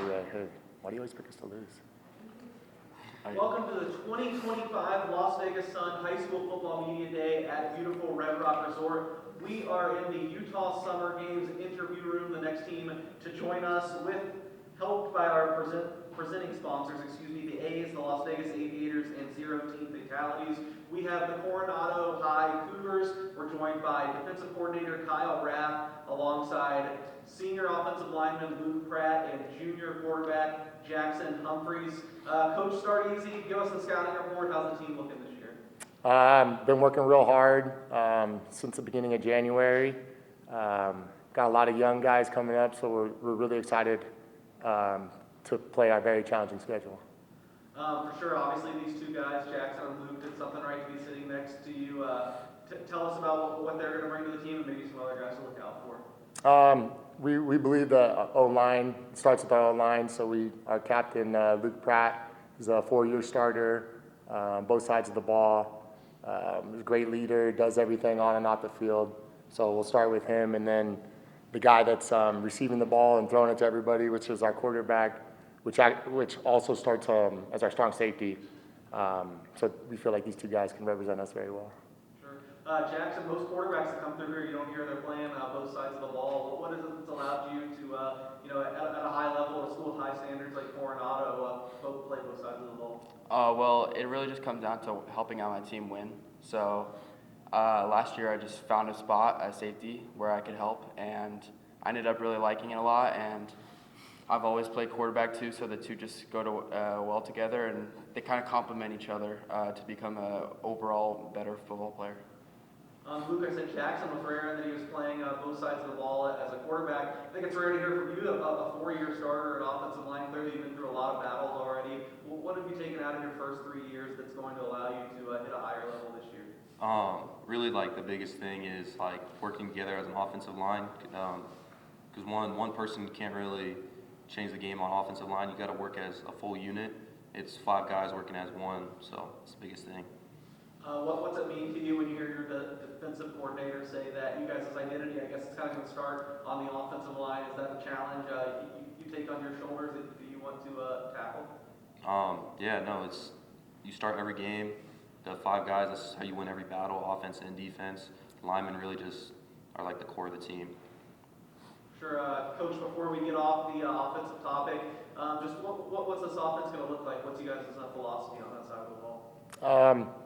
Hey, why do you always pick us to lose? Welcome to the 2025 Las Vegas Sun High School Football Media Day at beautiful Red Rock Resort. We are in the Utah Summer Games interview room, the next team to join us helped by our presenting sponsors, the A's, the Las Vegas Aviators, and Zero Team Fatalities. We have the Coronado Cougars. We're joined by defensive coordinator Kyle Raff, alongside senior offensive lineman Luke Pratt and junior quarterback Jackson Humphreys. Coach, start easy. Give us the scouting report. How's the team looking this year? Been working real hard since the beginning of January. Got a lot of young guys coming up, so we're really excited to play our very challenging schedule. For sure. Obviously, these two guys, Jackson and Luke, did something right to be sitting next to you. Tell us about what they're going to bring to the team and maybe some other guys to look out for. We believe the O-line starts with our O-line, so our captain, Luke Pratt, is a 4-year starter, both sides of the ball. He's a great leader, does everything on and off the field. So we'll start with him, and then the guy that's receiving the ball and throwing it to everybody, which is our quarterback, which also starts as our strong safety. So we feel like these two guys can represent us very well. Jackson, most quarterbacks that come through here, you don't hear they're playing both sides of the ball. What is it that's allowed you to, at a high level, a school with high standards like Coronado, play both sides of the ball? Well, it really just comes down to helping out my team win. So last year I just found a spot at safety where I could help, and I ended up really liking it a lot. And I've always played quarterback too, so the two just go well together, and they kind of complement each other to become an overall better football player. Luke, I said Jackson was rare that he was playing both sides of the ball as a quarterback. I think it's rare to hear from you, a 4-year starter at offensive line. Clearly, you've been through a lot of battles already. What have you taken out of your first 3 years that's going to allow you to hit a higher level this year? Really, the biggest thing is working together as an offensive line, because one person can't really change the game on offensive line. You got to work as a full unit. It's 5 guys working as one, so it's the biggest thing. What's it mean to you when you hear your defensive coordinator say that you guys' identity, I guess it's kind of going to start on the offensive line? Is that a challenge you take on your shoulders that you want to tackle? You start every game. The 5 guys, that's how you win every battle, offense and defense. The linemen really just are like the core of the team. Sure. Coach, before we get off the offensive topic, just what's this offense going to look like? What's you guys' philosophy on that side of the ball?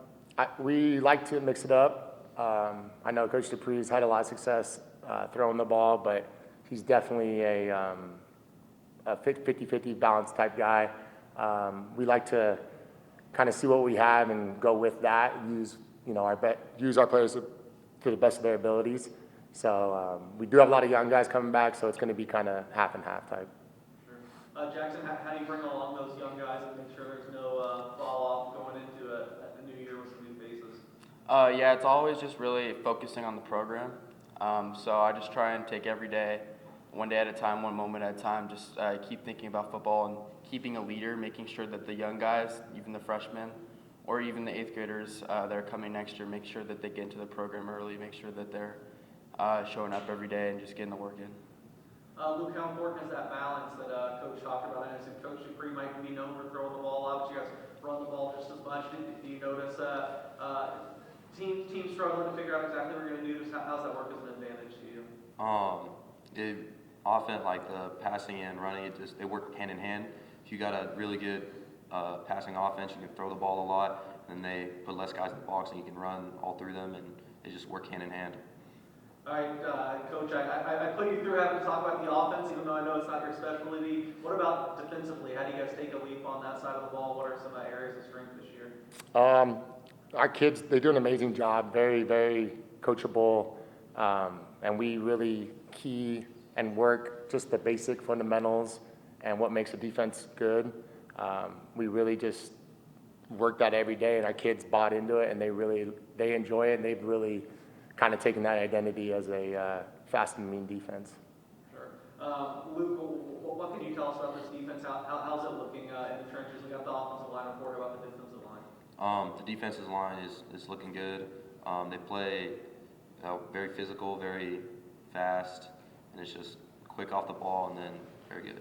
We like to mix it up. I know Coach Dupree's had a lot of success throwing the ball, but he's definitely a 50-50 balance type guy. We like to kind of see what we have and go with that. Use our players to the best of their abilities. So we do have a lot of young guys coming back, so it's going to be kind of half and half type. Sure. Jackson, how do you bring along those young guys and make sure there's no fall off going into a new year with some new faces? It's always just really focusing on the program. So I just try and take every day, one day at a time, one moment at a time, just keep thinking about football and keeping a leader, making sure that the young guys, even the freshmen, or even the 8th graders that are coming next year, make sure that they get into the program early, make sure that they're showing up every day and just getting the work in. Luke, how important is that balance that Coach talked about? I said Coach Dupree might be known for throwing the ball out, but you guys run the ball just as much. Do you notice teams struggling to figure out exactly what you're going to do? How's that work as an advantage to you? Often, the passing and running, they work hand in hand. If you got a really good passing offense, you can throw the ball a lot, and they put less guys in the box, and you can run all through them, and they just work hand in hand. All right, Coach, I put you through having to talk about the offense, even though I know it's not your specialty. What about defensively? How do you guys take a leap on that side of the ball? What are some areas of strength this year? Our kids, they do an amazing job, very, very coachable, and we really key and work just the basic fundamentals and what makes a defense good. We really just work that every day, and our kids bought into it, and they enjoy it, and they've really kind of taken that identity as a fast and mean defense. Sure. Luke, what can you tell us about this defense? How's it looking in the trenches? We got the offensive line report about the defensive line. The defensive line is looking good. They play very physical, very fast, and it's just quick off the ball and then very good.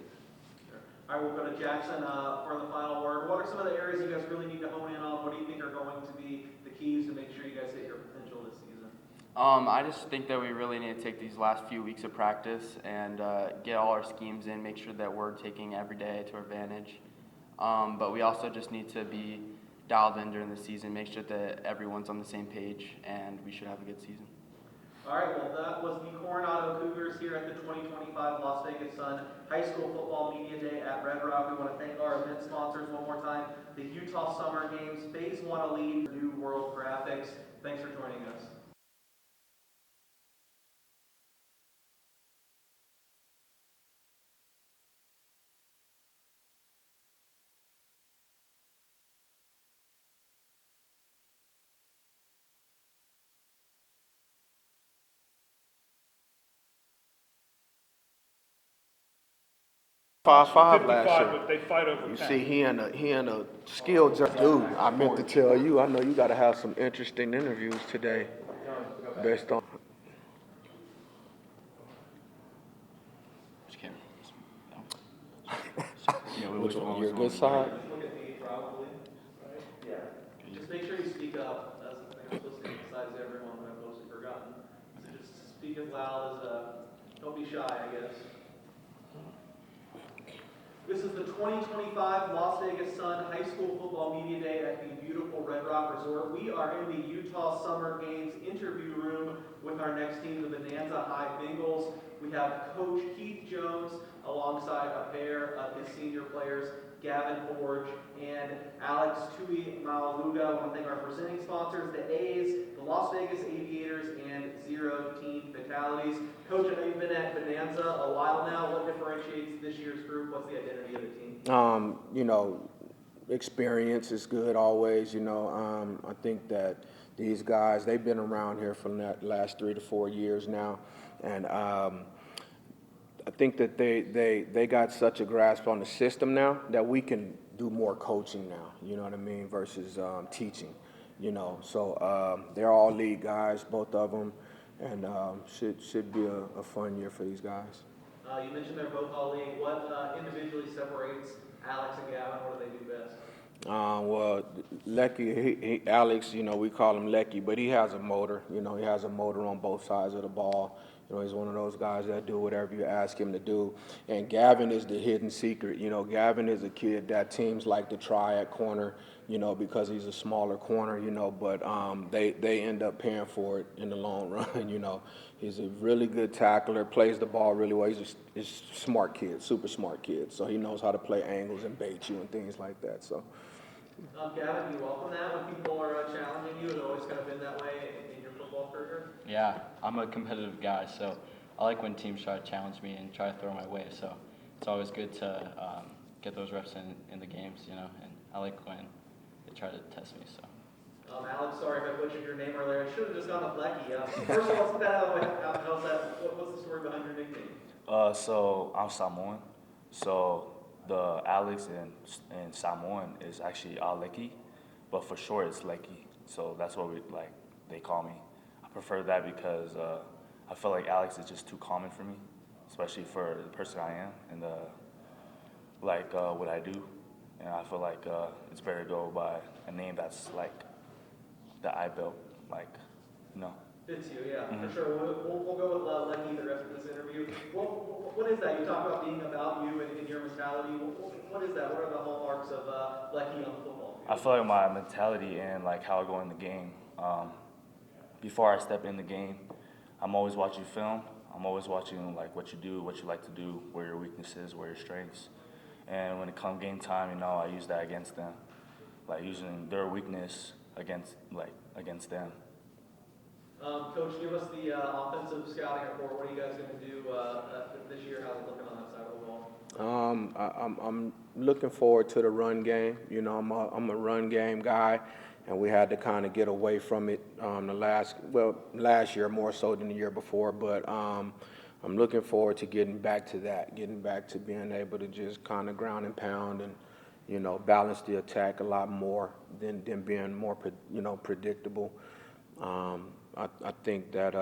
Sure. All right, we'll go to Jackson for the final word. What are some of the areas you guys really need to hone in on? What do you think are going to be the keys to make sure you guys hit your potential this season? I just think that we really need to take these last few weeks of practice and get all our schemes in, make sure that we're taking every day to our advantage. But we also just need to be dialed in during the season, make sure that everyone's on the same page, and we should have a good season. All right, well, that was the Coronado Cougars here at the 2025 Las Vegas Sun High School Football Media Day at Red Rock. We want to thank our event sponsors one more time, the Utah Summer Games, Phase 1 Elite, New World Graphics. Thanks for joining us. Five last 55, year. but they fight over You 10. see, he in a skilled dude. I meant to tell you. I know you got to have some interesting interviews today, based on. Which one? Your good side? Just look at me probably, right? Yeah. Just make sure you speak up. That's the thing I'm supposed to emphasize to everyone, but I've mostly forgotten. So just speak as loud as, don't be shy, I guess. This is the 2025 Las Vegas Sun High School Football Media Day at the beautiful Red Rock Resort. We are in the Utah Summer Games interview room with our next team, the Bonanza Bengals. We have Coach Keith Jones alongside a pair of his senior players, Gavin Forge and Alex Tui Mauluga. I want to thank our presenting sponsors, the A's, the Las Vegas Aviators, and Zero Teen Fatalities. Coach, I know you've been at Bonanza a while now. What differentiates this year's group? What's the identity of the team? Experience is good always. I think that these guys, they've been around here for the last 3 to 4 years now, and I think that they got such a grasp on the system now that we can do more coaching now, you know what I mean, versus teaching, So they're all league guys, both of them, and should be a fun year for these guys. You mentioned they're both all league. What individually separates Alex and Gavin? What do they do best? Well, Lecky, Alex, we call him Lecky, but he has a motor. He has a motor on both sides of the ball. He's one of those guys that do whatever you ask him to do. And Gavin is the hidden secret. Gavin is a kid that teams like to try at corner, because he's a smaller corner, but they end up paying for it in the long run, He's a really good tackler, plays the ball really well. He's a smart kid, super smart kid. So he knows how to play angles and bait you and things like that. So. Gavin, do you welcome that when people are challenging you? Has it always kind of been that way in your football career? Yeah, I'm a competitive guy, so I like when teams try to challenge me and try to throw my way. So it's always good to get those reps in the games, and I like when they try to test me. So. Alex, sorry if I butchered your name earlier. I should have just gone with Lecky. First of all, let's get that out of the way. How's that? What's the story behind your nickname? So I'm Samoan. So the Alex in Samoan is actually Aleki, but for short it's Lecky. So that's what they call me. I prefer that because I feel like Alex is just too common for me, especially for the person I am and what I do. And I feel like it's better to go by a name that's that I built, Fits you, yeah, for sure. We'll go with Lecky the rest of this interview. What is that? You talk about being about you and your mentality. What is that? What are the hallmarks of Lecky on the football field? I feel like my mentality and how I go in the game. Before I step in the game, I'm always watching film. I'm always watching what you do, what you like to do, where your weaknesses, where your strengths. And when it comes game time, I use that against them, using their weakness against them. Coach, give us the offensive scouting report. What are you guys going to do this year? How's it looking on that side of the ball? I'm looking forward to the run game. I'm a run game guy, and we had to kind of get away from it last year more so than the year before. But I'm looking forward to getting back to that, getting back to being able to just kind of ground and pound and balance the attack a lot more than being more predictable. I think that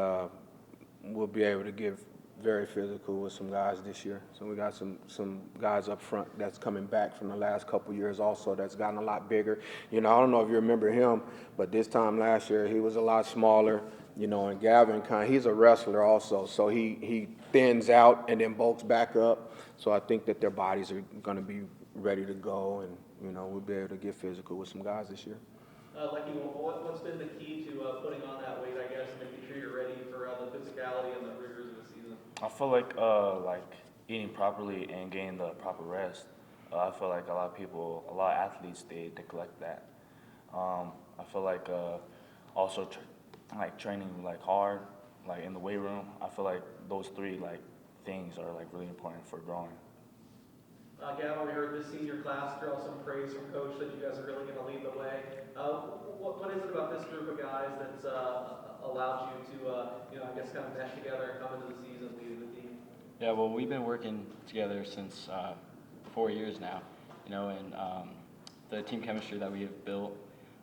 we'll be able to give very physical with some guys this year. So we got some guys up front that's coming back from the last couple years also that's gotten a lot bigger. You know, I don't know if you remember him, but this time last year he was a lot smaller, you know, and Gavin he's a wrestler also. So he thins out and then bulks back up. So I think that their bodies are going to be ready to go, and, you know, we'll be able to get physical with some guys this year. Lucky, what's been the key to putting on that weight, I guess, making sure you're ready for the physicality and the rigors of the season? I feel like eating properly and getting the proper rest. I feel like a lot of athletes, they neglect that. I feel like also training like hard, like in the weight room. I feel like those three things are like really important for growing. Gavin, we heard this senior class draw some praise from Coach that you guys are really going to lead the way. What is it about this group of guys that's allowed you to, I guess, kind of mesh together and come into the season leading the team? Yeah, well, we've been working together since 4 years now, you know, and the team chemistry that we have built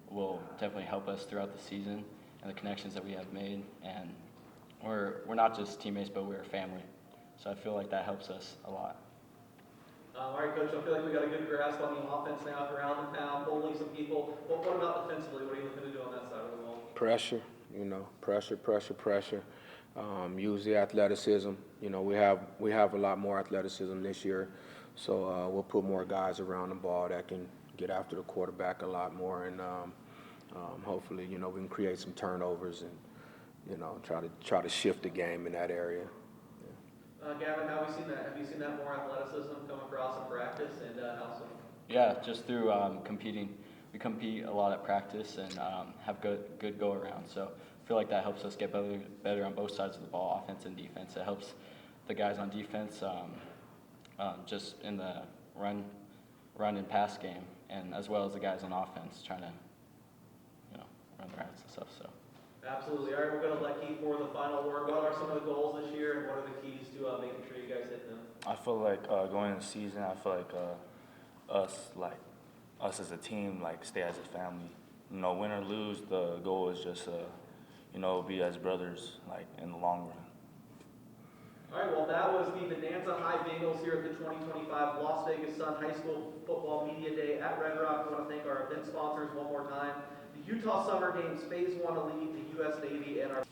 will definitely help us throughout the season, and the connections that we have made. And we're not just teammates, but we're a family. So I feel like that helps us a lot. All right, Coach, I feel like we got a good grasp on the offense now, around the pound, bowling some people. What about defensively? What are you looking to do on that side of the ball? Pressure, you know, pressure. Use the athleticism. You know, we have a lot more athleticism this year, so we'll put more guys around the ball that can get after the quarterback a lot more, and hopefully, you know, we can create some turnovers and, you know, try to shift the game in that area. Gavin, how have you seen that? Have you seen that more athleticism come across in practice, and how so? Yeah, just through competing. We compete a lot at practice and have good go around. So I feel like that helps us get better on both sides of the ball, offense and defense. It helps the guys on defense just in the run and pass game, and as well as the guys on offense trying to, you know, run their routes and stuff. So. Absolutely. All right, we're going to let Keith for the final word. What are some of the goals this year, and what are the keys to making sure you guys hit them? I feel like going into the season, I feel like us as a team, stay as a family. You know, win or lose, the goal is just you know, be as brothers, in the long run. All right, well, that was the Bonanza High Bengals here at the 2025 Las Vegas Sun High School Football Media Day at Red Rock. I want to thank our event sponsors one more time. The Utah Summer Games Phase 1 Elite, the U.S. Navy, and our